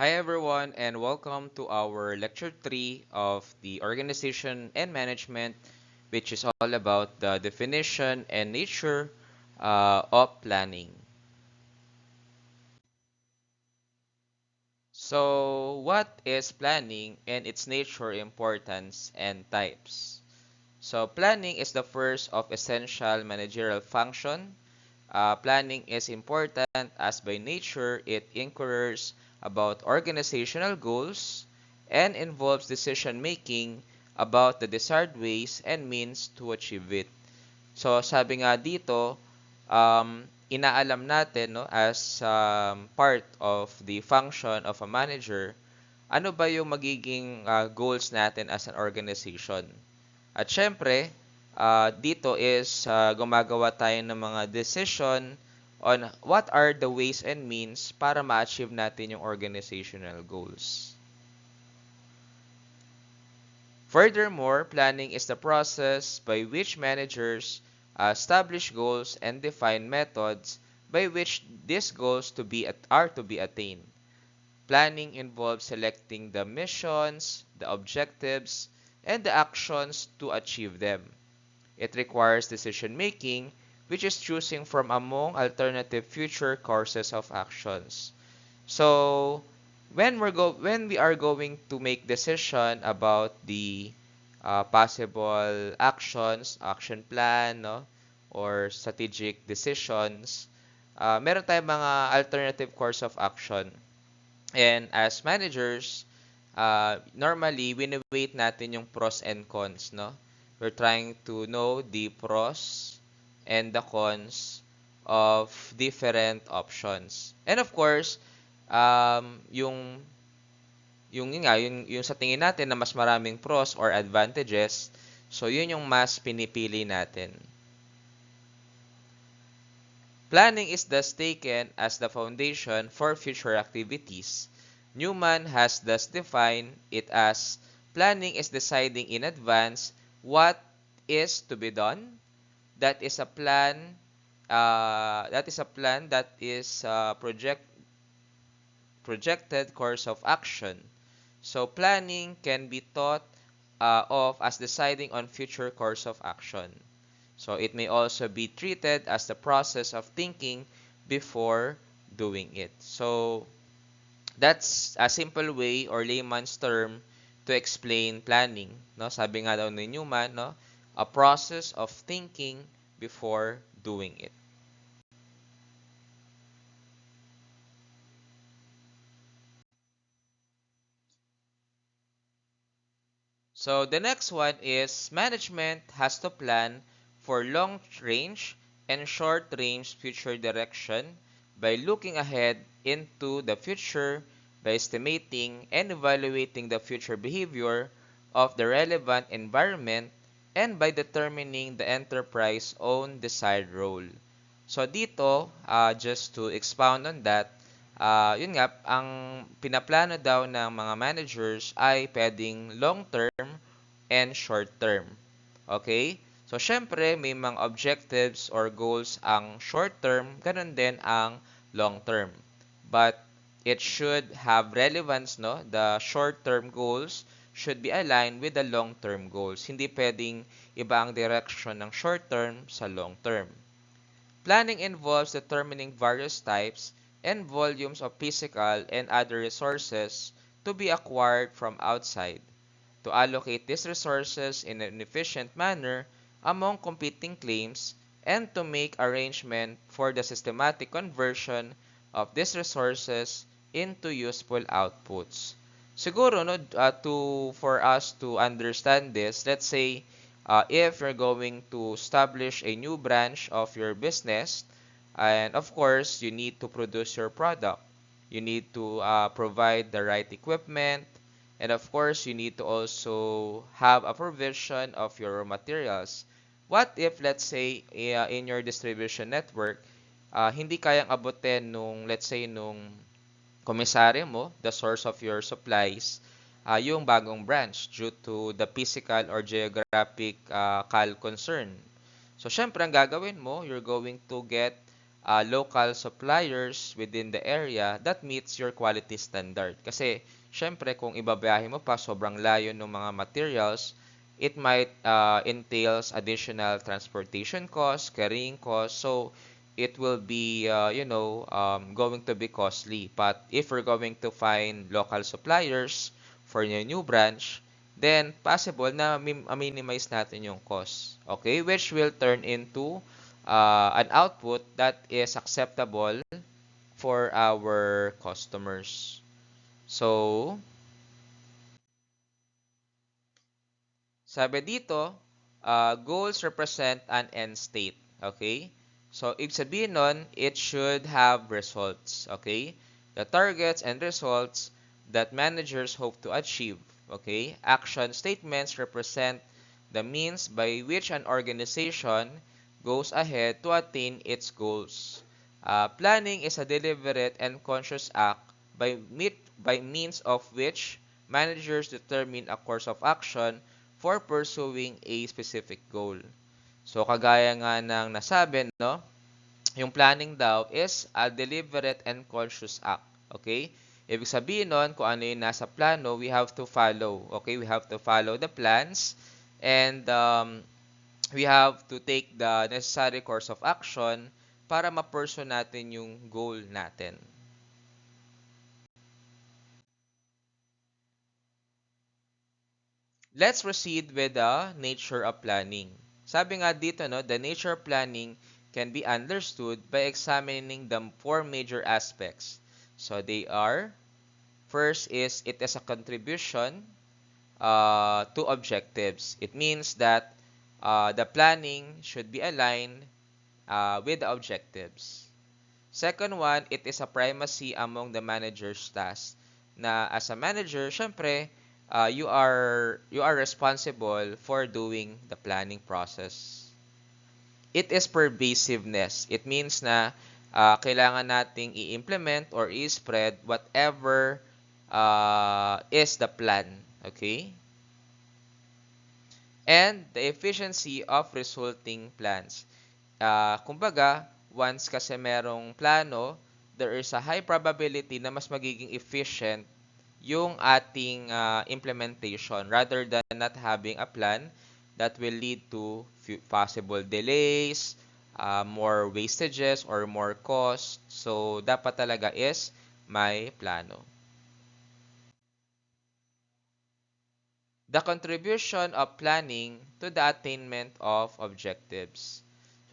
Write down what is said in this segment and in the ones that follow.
Hi everyone and welcome to our lecture 3 of the organization and management, which is all about the definition and nature of planning. So what is planning and its nature, importance, and types? So planning is the first of essential managerial function. Planning is important as by nature it inquires about organizational goals and involves decision making about the desired ways and means to achieve it. So sabi nga dito, inaalam natin no, as part of the function of a manager, ano ba yung magiging goals natin as an organization. At syempre, dito is gumagawa tayo ng mga decision on what are the ways and means para ma-achieve natin yung organizational goals. Furthermore, planning is the process by which managers establish goals and define methods by which these goals are to be attained. Planning involves selecting the missions, the objectives, and the actions to achieve them. It requires decision making, which is choosing from among alternative future courses of actions. So, when we are going to make decision about the possible actions, action plan, no, or strategic decisions, meron tayong mga alternative course of action. And as managers, normally, wini-weight natin yung pros and cons, no? We're trying to know the pros and the cons of different options. And of course, yung sa tingin natin na mas maraming pros or advantages, so yun yung mas pinipili natin. Planning is thus taken as the foundation for future activities. Newman has thus defined it as planning is deciding in advance what is to be done. That is a plan. That is projected course of action. So planning can be thought of as deciding on future course of action. So it may also be treated as the process of thinking before doing it. So that's a simple way or layman's term to explain planning. No? Sabi nga daw ni Newman, no? A process of thinking before doing it. So the next one is management has to plan for long range and short range future direction by looking ahead into the future by estimating and evaluating the future behavior of the relevant environment and by determining the enterprise's own desired role. So dito, just to expound on that, yun nga, ang pinaplano daw ng mga managers ay pwedeng long term and short term. Okay? So, syempre, may mga objectives or goals ang short term, ganun din ang long term. But, it should have relevance, no? The short term goals should be aligned with the long term goals. Hindi pwedeng iba ang direction ng short term sa long term. Planning involves determining various types and volumes of physical and other resources to be acquired from outside, to allocate these resources in an efficient manner among competing claims, and to make arrangement for the systematic conversion of these resources into useful outputs. Siguro, no, for us to understand this, let's say, if you're going to establish a new branch of your business, and of course, you need to produce your product. You need to provide the right equipment, and of course, you need to also have a provision of your raw materials. What if, let's say, in your distribution network, hindi kayang abutin nung, let's say, nung komisaryo mo, the source of your supplies, yung bagong branch due to the physical or geographic concern. So, syempre, ang gagawin mo, you're going to get local suppliers within the area that meets your quality standard. Kasi, syempre, kung ibabiyahe mo pa sobrang layo ng mga materials, it might entails additional transportation costs, carrying costs. So, it will be, going to be costly. But if we're going to find local suppliers for your new branch, then possible na minimize natin yung cost. Okay? Which will turn into an output that is acceptable for our customers. So, sabi dito, goals represent an end state. Okay? So, ibig sabihin nun, it should have results. Okay? The targets and results that managers hope to achieve. Okay? Action statements represent the means by which an organization goes ahead to attain its goals. Planning is a deliberate and conscious act by means of which managers determine a course of action for pursuing a specific goal. So, kagaya nga ng nasabi, no, yung planning daw is a deliberate and conscious act. Okay? Ibig sabihin nun, kung ano yung nasa plano, we have to follow. Okay? We have to follow the plans and we have to take the necessary course of action para ma-pursue natin yung goal natin. Let's proceed with the nature of planning. Sabi nga dito, no, the nature of planning can be understood by examining the four major aspects. So they are, first is it is a contribution to objectives. It means that the planning should be aligned with the objectives. Second one, it is a primacy among the manager's tasks. Na as a manager, syempre, you are responsible for doing the planning process. It is pervasiveness. It means na kailangan nating i-implement or i-spread whatever is the plan. Okay? And the efficiency of resulting plans. Kumbaga, once kasi merong plano, there is a high probability na mas magiging efficient yung ating implementation rather than not having a plan that will lead to possible delays, more wastages, or more cost. So, dapat talaga is may plano. The contribution of planning to the attainment of objectives.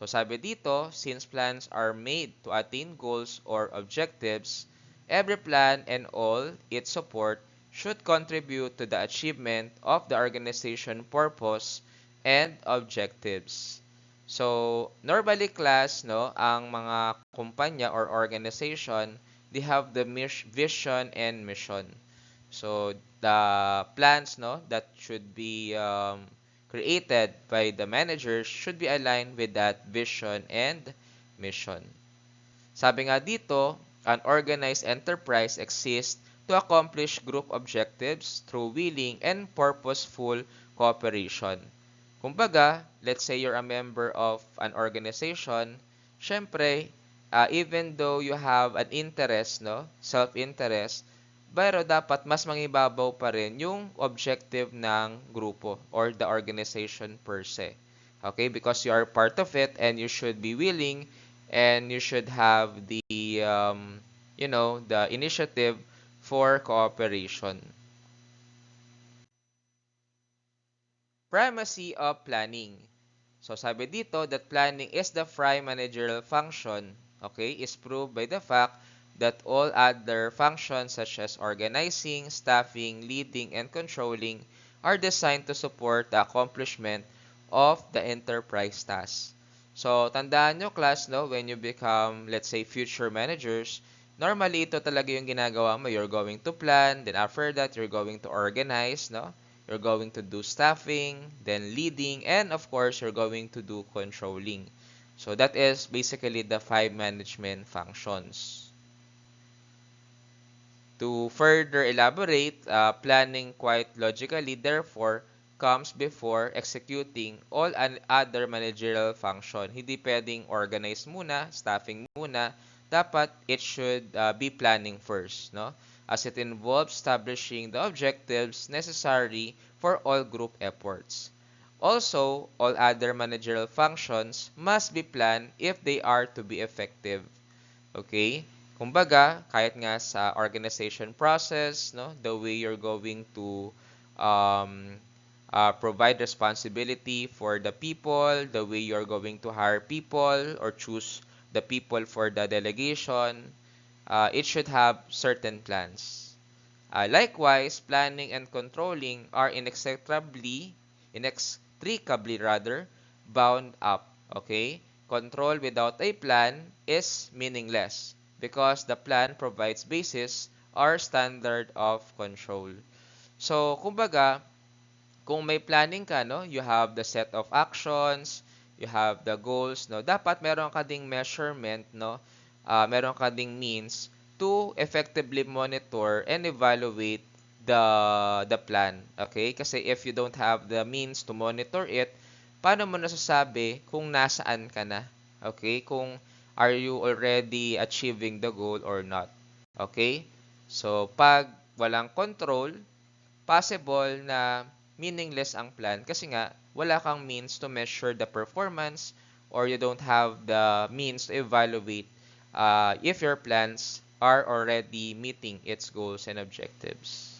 So sabi dito, since plans are made to attain goals or objectives, every plan and all its support should contribute to the achievement of the organization purpose and objectives. So, normally class, no, ang mga kumpanya or organization, they have the vision and mission. So, the plans, no, that should be created by the managers should be aligned with that vision and mission. Sabi nga dito, an organized enterprise exists to accomplish group objectives through willing and purposeful cooperation. Kumbaga, let's say you're a member of an organization, syempre, even though you have an interest, no, self-interest, pero dapat mas mangibabaw pa rin yung objective ng grupo or the organization per se. Okay? Because you are part of it and you should be willing and you should have the initiative for cooperation. Primacy of planning. So sabi dito that planning is the prime managerial function, okay, is proved by the fact that all other functions such as organizing, staffing, leading, and controlling are designed to support the accomplishment of the enterprise task. So, tandaan nyo class, no, when you become, let's say, future managers, normally ito talaga yung ginagawa mo. You're going to plan, then after that, you're going to organize, no? You're going to do staffing, then leading, and of course, you're going to do controlling. So that is basically the 5 management functions. To further elaborate, planning quite logically, therefore, comes before executing all other managerial function. Hindi pwedeng organize muna, staffing muna. Dapat it should be planning first, no? As it involves establishing the objectives necessary for all group efforts. Also, all other managerial functions must be planned if they are to be effective. Okay? Kumbaga, kahit nga sa organization process, no, the way you're going to um, provide responsibility for the people, the way you're going to hire people or choose the people for the delegation, it should have certain plans. Likewise, planning and controlling are inextricably rather, bound up. Okay? Control without a plan is meaningless because the plan provides basis or standard of control. So, kumbaga, kung may planning ka, no, you have the set of actions, you have the goals, no, dapat meron ka ding measurement, no, meron ka ding means to effectively monitor and evaluate the plan. Okay? Kasi if you don't have the means to monitor it, paano mo nasasabi kung nasaan ka na? Okay? Kung are you already achieving the goal or not? Okay? So, pag walang control, possible na meaningless ang plan kasi nga wala kang means to measure the performance or you don't have the means to evaluate if your plans are already meeting its goals and objectives.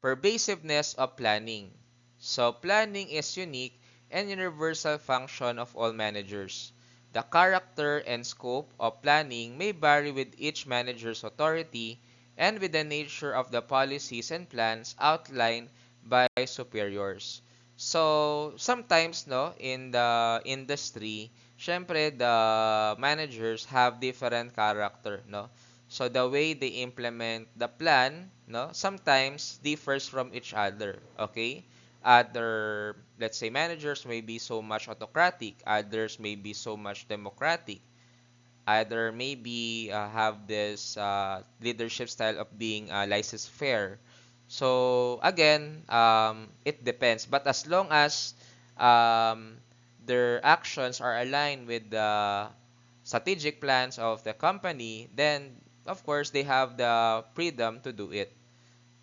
Pervasiveness of planning. So, planning is unique and universal function of all managers. The character and scope of planning may vary with each manager's authority and with the nature of the policies and plans outlined by superiors. So, sometimes, no, in the industry, syempre, the managers have different character, no? So the way they implement the plan, no, sometimes differs from each other. Okay? Other, let's say, managers may be so much autocratic, others may be so much democratic, either maybe have this leadership style of being laissez-faire. So again, it depends. But as long as um, their actions are aligned with the strategic plans of the company, then of course they have the freedom to do it.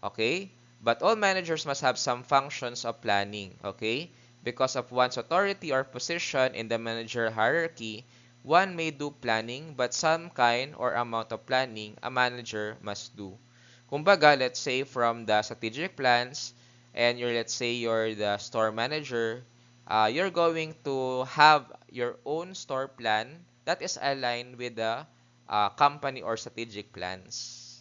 Okay? But all managers must have some functions of planning. Okay? Because of one's authority or position in the managerial hierarchy, one may do planning, but some kind or amount of planning a manager must do. Kumbaga, let's say from the strategic plans, and let's say you're the store manager, you're going to have your own store plan that is aligned with the company or strategic plans.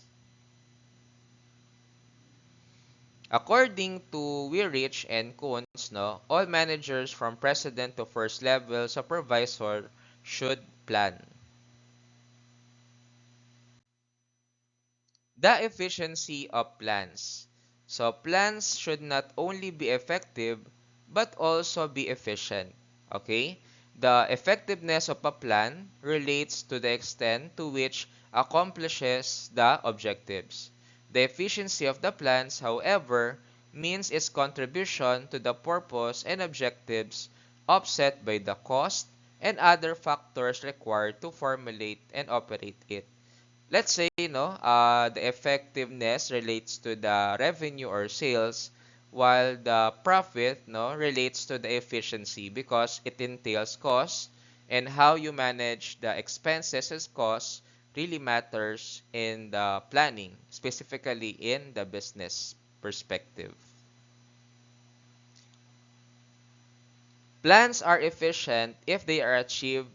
According to Wirich and Kuntz, no, all managers from president to first level supervisor should plan. The efficiency of plans. So plans should not only be effective but also be efficient. Okay? The effectiveness of a plan relates to the extent to which accomplishes the objectives. The efficiency of the plans, however, means its contribution to the purpose and objectives offset by the cost and other factors required to formulate and operate it. Let's say, the effectiveness relates to the revenue or sales, while the profit, relates to the efficiency because it entails costs, and how you manage the expenses as costs really matters in the planning, specifically in the business perspective. Plans are efficient if they achieve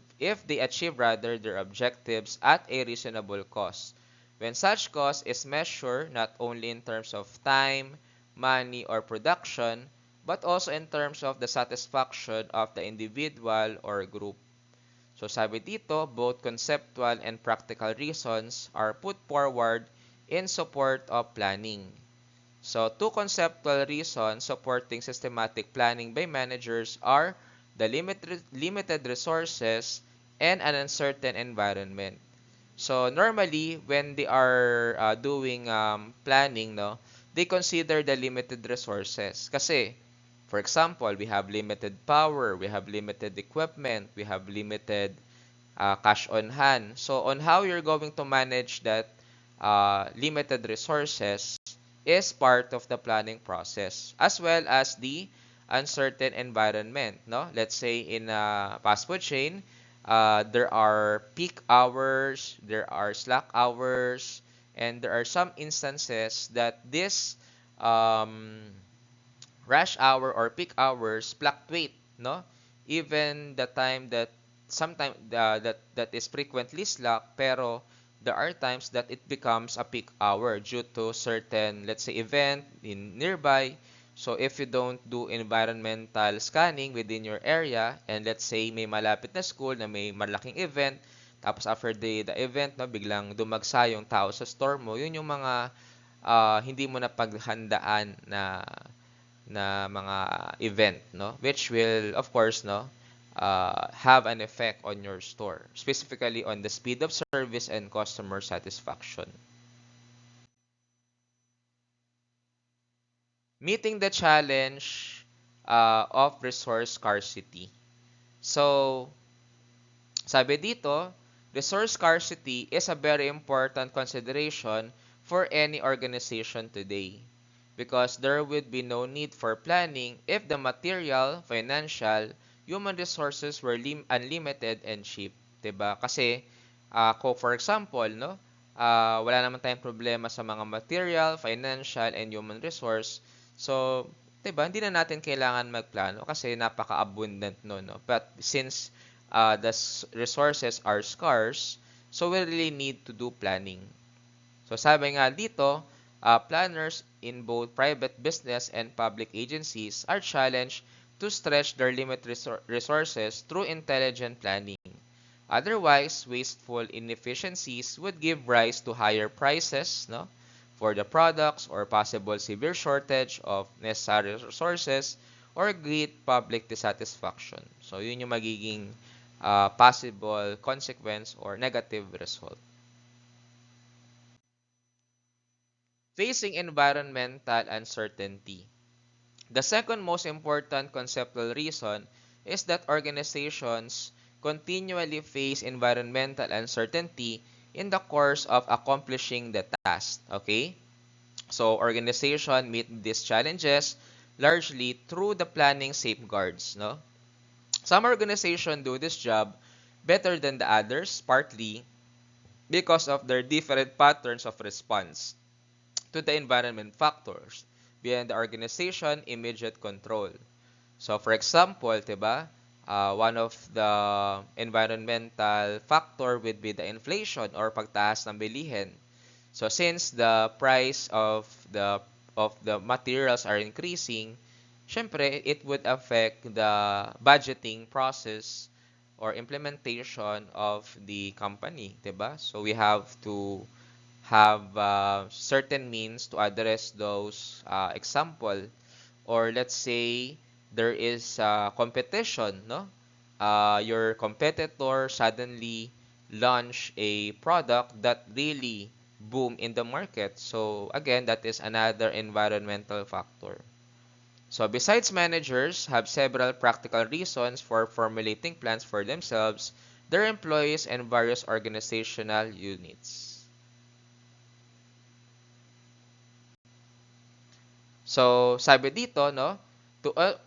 rather their objectives at a reasonable cost. When such cost is measured not only in terms of time, money, or production, but also in terms of the satisfaction of the individual or group. So sabi dito, both conceptual and practical reasons are put forward in support of planning. So, two conceptual reasons supporting systematic planning by managers are the limited resources and an uncertain environment. So normally, when they are doing planning, no, they consider the limited resources. Kasi, for example, we have limited power, we have limited equipment, we have limited cash on hand. So on how you're going to manage that limited resources is part of the planning process, as well as the uncertain environment. No, let's say in a fast food chain, there are peak hours, there are slack hours, and there are some instances that this um, rush hour or peak hours fluctuate, no? Even the time that sometimes that is frequently slack, pero there are times that it becomes a peak hour due to certain, let's say, event in nearby. So if you don't do environmental scanning within your area, and let's say may malapit na school na may malaking event, tapos after the event, no, biglang dumagsa yung tao sa store mo, yun yung mga hindi mo na paghandaan na mga event, no, which will of course, no, have an effect on your store, specifically on the speed of service and customer satisfaction. Meeting the challenge of resource scarcity. So sabi dito, resource scarcity is a very important consideration for any organization today, because there would be no need for planning if the material, financial, human resources were unlimited and cheap. 'Di ba? Kasi kung for example, no, wala naman tayong problema sa mga material, financial, and human resource. So, 'di ba, hindi na natin kailangan magplano kasi napaka-abundant no. But since the resources are scarce, so we really need to do planning. So sabi nga dito, planners in both private business and public agencies are challenged to stretch their limited resources through intelligent planning. Otherwise, wasteful inefficiencies would give rise to higher prices, no, for the products, or possible severe shortage of necessary resources, or great public dissatisfaction. So yun yung magiging possible consequence or negative result. Facing environmental uncertainty. The second most important conceptual reason is that organizations continually face environmental uncertainty in the course of accomplishing the task. Okay? So organization meet these challenges largely through the planning safeguards. No? Some organizations do this job better than the others, partly because of their different patterns of response to the environment factors beyond the organization immediate control. So for example, 'di ba? One of the environmental factor would be the inflation or pagtaas ng bilihin. So since the price of the materials are increasing, syempre it would affect the budgeting process or implementation of the company, 'di ba? So we have to have certain means to address those example, or let's say there is competition, no, your competitor suddenly launch a product that really boom in the market. So again, that is another environmental factor. So besides, managers have several practical reasons for formulating plans for themselves, their employees, and various organizational units. So, sabi dito, no,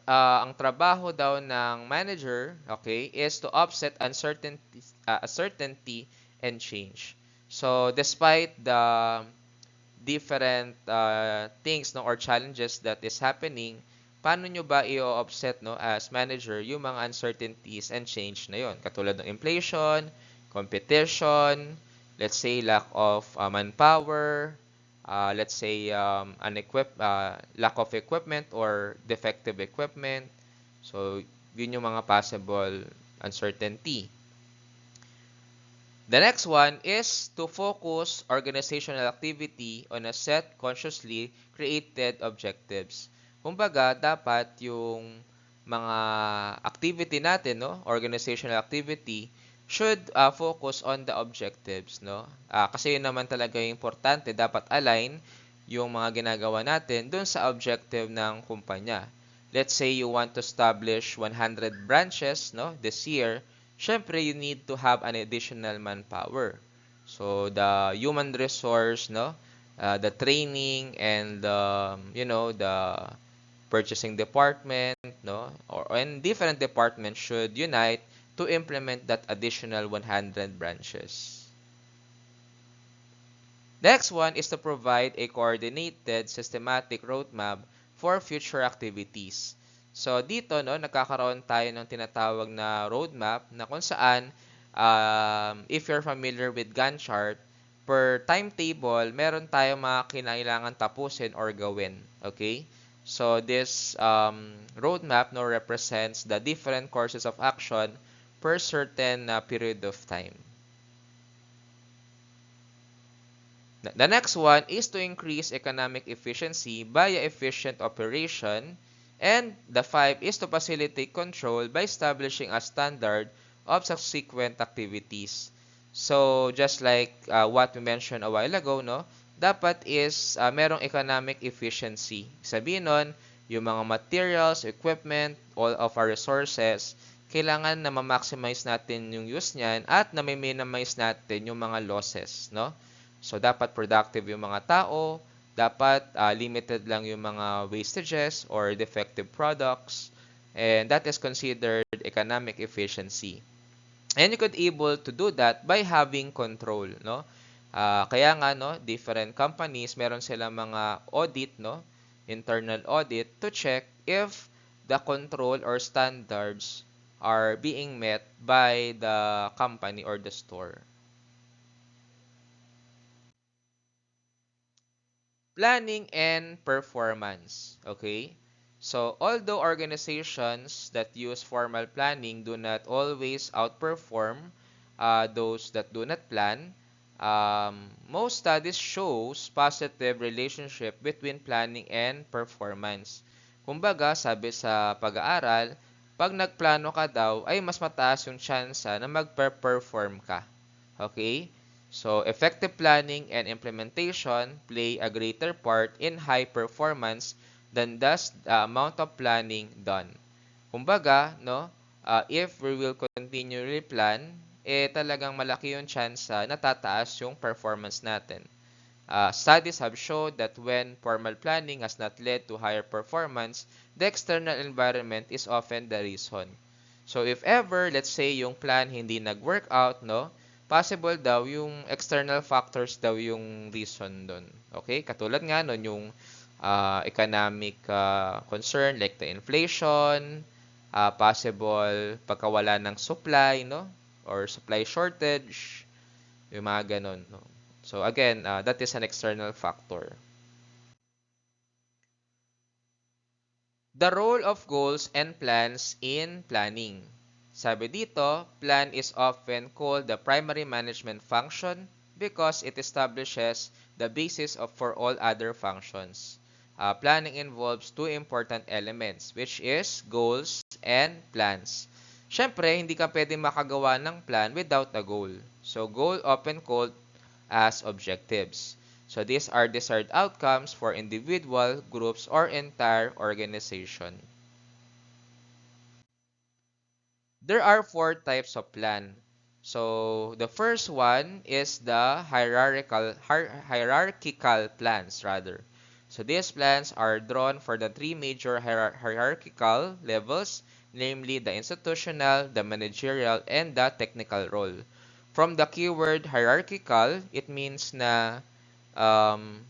ang trabaho daw ng manager, okay, is to offset uncertainty and change. So, despite the different things, no, or challenges that is happening, paano nyo ba i-offset, no, as manager yung mga uncertainties and change na yon? Katulad ng inflation, competition, let's say lack of manpower, let's say lack of equipment or defective equipment. So, yun yung mga possible uncertainty. The next one is to focus organizational activity on a set consciously created objectives. Kumbaga, dapat yung mga activity natin, no, organizational activity, should focus on the objectives, no? Kasi yun naman talaga yung importante, dapat align yung mga ginagawa natin dun sa objective ng kumpanya. Let's say you want to establish 100 branches, no, this year. Syempre, you need to have an additional manpower. So the human resource, no, the training and the purchasing department, no, or and different departments should unite to implement that additional 100 branches. Next one is to provide a coordinated, systematic roadmap for future activities. So dito, no, nagkakaroon tayo ng tinatawag na roadmap na kung saan, if you're familiar with Gantt chart, per timetable, meron tayong mga kinailangan tapusin or gawin. Okay? So this roadmap, no, represents the different courses of action per certain period of time. The next one is to increase economic efficiency via efficient operation. And the 5 is to facilitate control by establishing a standard of subsequent activities. So, just like what we mentioned a while ago, no, dapat is merong economic efficiency. Sabihin nun, yung mga materials, equipment, all of our resources, kailangan na ma-maximize natin yung use niyan at na minimize natin yung mga losses, no? So, dapat productive yung mga tao, dapat limited lang yung mga wastages or defective products, and that is considered economic efficiency. And you could able to do that by having control, no? Kaya nga, no, different companies, meron silang mga audit, no, internal audit to check if the control or standards are being met by the company or the store. Planning and performance. Okay? So, although organizations that use formal planning do not always outperform those that do not plan, most studies shows positive relationship between planning and performance. Kumbaga, sabi sa pag-aaral, pag nagplano ka daw, ay mas mataas yung tsansa na mag-perform ka. Okay? So, effective planning and implementation play a greater part in high performance than does the amount of planning done. Kumbaga, no, if we will continually plan, talagang malaki yung chance na tataas yung performance natin. Studies have shown that when formal planning has not led to higher performance, the external environment is often the reason. So if ever, let's say yung plan hindi nag-work out, no, possible daw yung external factors daw yung reason doon. Okay? Katulad nga nun yung economic concern like the inflation, possible pagkawala ng supply, no? Or supply shortage, yung mga ganun, no? So again, that is an external factor. The role of goals and plans in planning. Sabi dito, plan is often called the primary management function because it establishes the basis for all other functions. Planning involves two important elements, which is goals and plans. Siyempre, hindi ka pwede makagawa ng plan without a goal. So, goal often called as objectives. So, these are desired outcomes for individual, groups, or entire organization. There are four types of plan. So, the first one is the hierarchical plans rather. So, these plans are drawn for the three major hierarchical levels, namely the institutional, the managerial, and the technical role. From the keyword hierarchical, it means na um,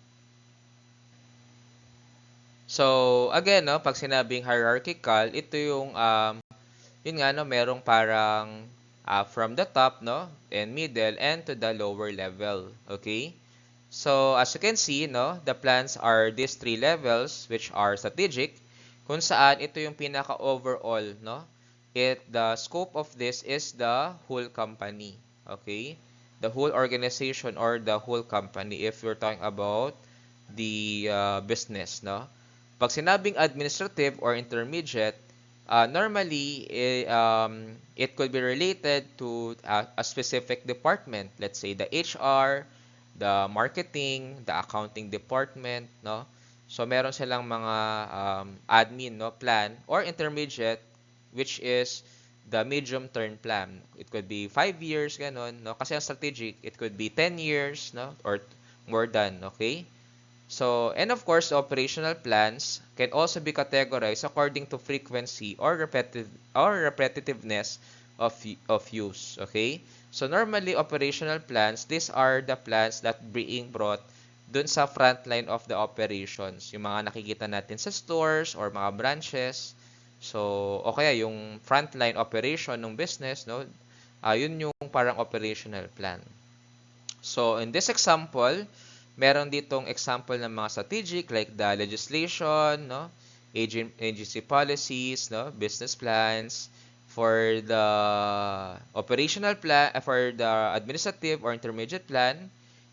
so again, no, pag sinabing hierarchical, ito yung yun nga, no, merong parang from the top, no, and middle, and to the lower level. Okay? So, as you can see, no, the plans are these three levels, which are strategic, kung saan ito yung pinaka-overall, no? The scope of this is the whole company. Okay? The whole organization or the whole company if we're talking about the business, no? Pag sinabing administrative or intermediate, Normally, it could be related to a specific department. Let's say the HR, the marketing, the accounting department, no? So, meron silang mga admin, no, plan or intermediate, which is the medium-term plan. It could be 5 years, ganun, no? Kasi ang strategic, it could be 10 years, no? Or more than, okay? So, and of course, operational plans can also be categorized according to frequency or repetitiveness of use. Okay? So, normally, operational plans, these are the plans that being brought dun sa front line of the operations. Yung mga nakikita natin sa stores or mga branches. So, o kaya yung frontline operation ng business, no? Yun yung parang operational plan. So, in this example, meron ditong example ng mga strategic like the legislation, no? Agency policies, no? Business plans. For the operational plan, for the administrative or intermediate plan,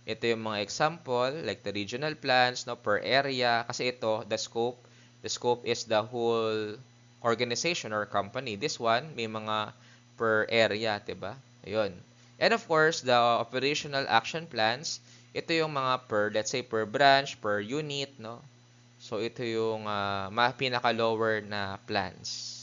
ito yung mga example like the regional plans, no? Per area. Kasi ito, the scope is the whole organization or company. This one, may mga per area, 'di ba? Ayun. And of course, the operational action plans, ito yung mga per, let's say, per branch, per unit, no? So, ito yung pinaka-lower na plans.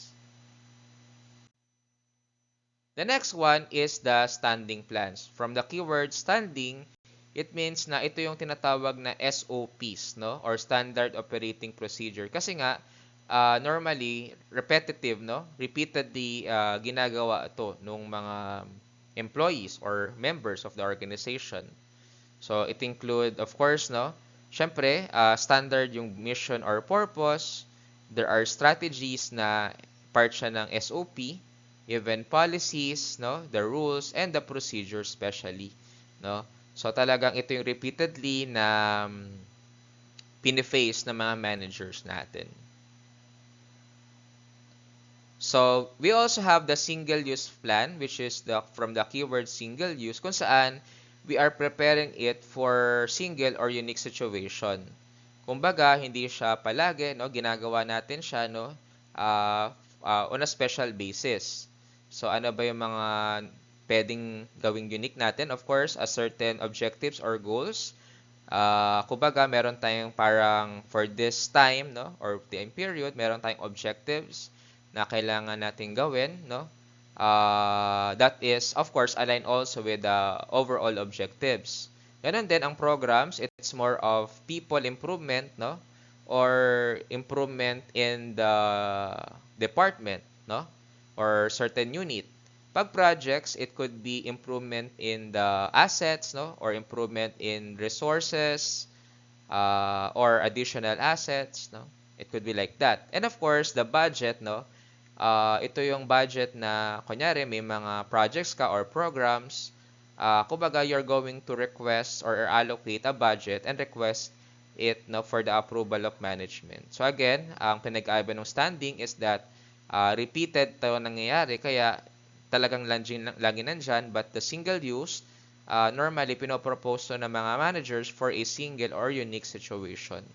The next one is the standing plans. From the keyword standing, it means na ito yung tinatawag na SOPs, no? Or Standard Operating Procedure. Kasi nga, normally, repetitive, no? Repeatedly ginagawa ito nung mga employees or members of the organization. So, it include, of course, no? Syempre, standard yung mission or purpose. There are strategies na part siya ng SOP, even policies, no? The rules, and the procedures especially, no? So, talagang ito yung repeatedly na piniface ng mga managers natin. So, we also have the single-use plan, which is from the keyword single-use, kung saan we are preparing it for single or unique situation. Kumbaga, hindi siya palagi, no? Ginagawa natin siya, no? On a special basis. So, ano ba yung mga pwedeng gawing unique natin? Of course, a certain objectives or goals. Kumbaga, meron tayong parang for this time, no? Or time period, meron tayong objectives na kailangan natin gawin, no? That is, of course, aligned also with the overall objectives. Ganun din ang programs, it's more of people improvement, no? Or improvement in the department, no? Or certain unit. Pag projects, it could be improvement in the assets, no? Or improvement in resources, or additional assets, no? It could be like that. And of course, the budget, no? Ito yung budget na, kunyari, may mga projects ka or programs, kumbaga, you're going to request or allocate a budget and request it, no, for the approval of management. So again, ang pinag-aiba ng standing is that repeated ito nangyayari, kaya talagang lagi nandyan, but the single use, normally, pinopropose to ng mga managers for a single or unique situation.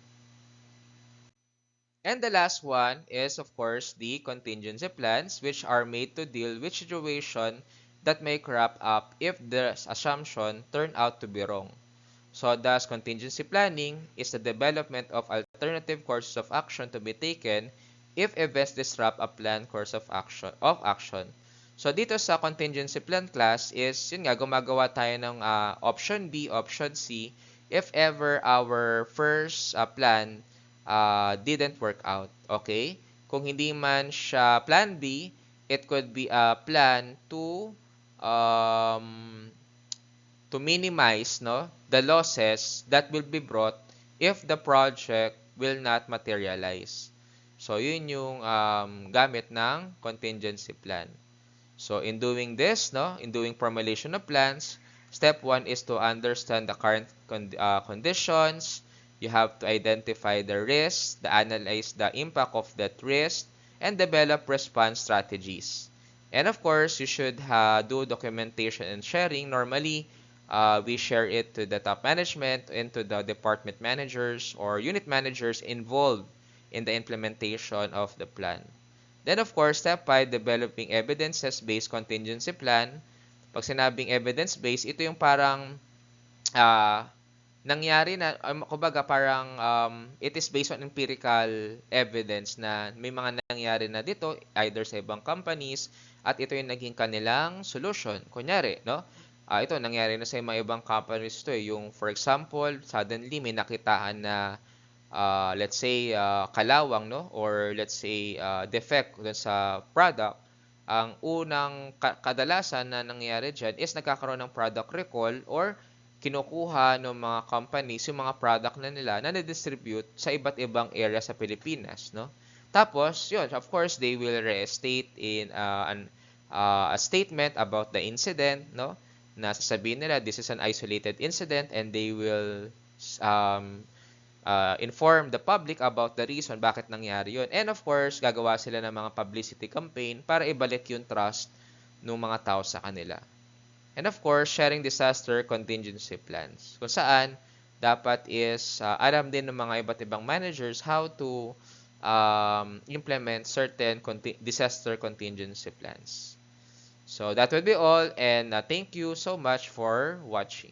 And the last one is, of course, the contingency plans, which are made to deal with situation that may crop up if the assumption turn out to be wrong. So, thus, contingency planning is the development of alternative courses of action to be taken if events disrupt a planned course of action. So, dito sa contingency plan class is, yun nga, gumagawa tayo ng option B, option C, if ever our first plan didn't work out. Okay? Kung hindi man siya plan B, it could be a plan to minimize, no, the losses that will be brought if the project will not materialize. So, yun yung gamit ng contingency plan. So, in doing this, no, in doing formulation of plans, step 1 is to understand the current conditions. You have to identify the risks, analyze the impact of that risk, and develop response strategies. And of course, you should do documentation and sharing. Normally, we share it to the top management and to the department managers or unit managers involved in the implementation of the plan. Then of course, step 5, developing evidences-based contingency plan. Pag sinabing evidence-based, ito yung parang ah, nangyari na, kumbaga parang it is based on empirical evidence na may mga nangyari na dito either sa ibang companies at ito yung naging kanilang solution. Kunyari, no? Ito nangyari na sa mga ibang companies to eh. Yung for example, suddenly may nakitaan na let's say kalawang, no, or let's say defect dun sa product. Ang unang kadalasan na nangyayari dyan is nagkakaroon ng product recall or kinukuha ng mga companies yung mga product na nila na na-distribute sa iba't ibang area sa Pilipinas, no? Tapos, yun, of course, they will restate in a statement about the incident, no? Na sasabihin nila, this is an isolated incident and they will um, inform the public about the reason bakit nangyari yun. And of course, gagawa sila ng mga publicity campaign para ibalik yung trust ng mga tao sa kanila. And of course, sharing disaster contingency plans. Kung saan, dapat is alam din ng mga iba't ibang managers how to implement certain disaster contingency plans. So that will be all, and thank you so much for watching.